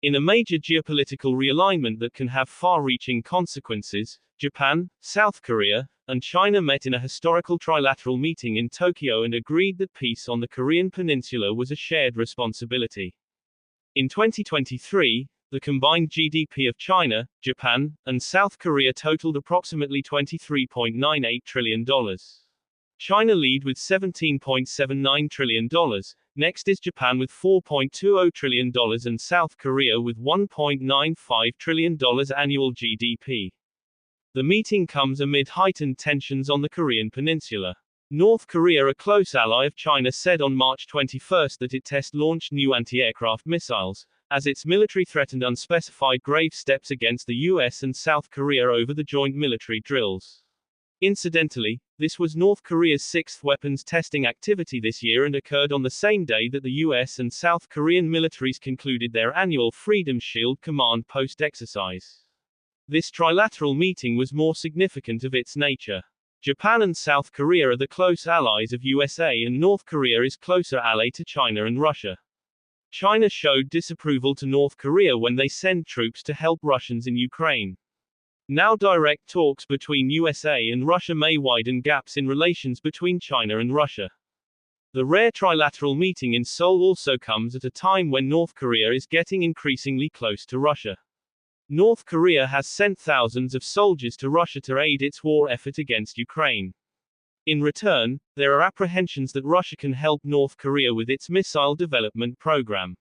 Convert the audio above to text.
In a major geopolitical realignment that can have far-reaching consequences, Japan, South Korea, and China met in a historical trilateral meeting in Tokyo and agreed that peace on the Korean peninsula was a shared responsibility. In 2023, the combined GDP of China, Japan, and South Korea totaled approximately $23.98 trillion. China lead with $17.79 trillion, next is Japan with $4.20 trillion and South Korea with $1.95 trillion annual GDP. The meeting comes amid heightened tensions on the Korean peninsula. North Korea, a close ally of China, said on March 21 that it test-launched new anti-aircraft missiles, as its military threatened unspecified grave steps against the US and South Korea over the joint military drills. Incidentally, this was North Korea's sixth weapons testing activity this year and occurred on the same day that the US and South Korean militaries concluded their annual Freedom Shield command post exercise. This trilateral meeting was more significant of its nature. Japan and South Korea are the close allies of USA and North Korea is closer ally to China and Russia. China showed disapproval to North Korea when they sent troops to help Russians in Ukraine. Now direct talks between USA and Russia may widen gaps in relations between China and Russia. The rare trilateral meeting in Seoul also comes at a time when North Korea is getting increasingly close to Russia. North Korea has sent thousands of soldiers to Russia to aid its war effort against Ukraine. In return, there are apprehensions that Russia can help North Korea with its missile development program.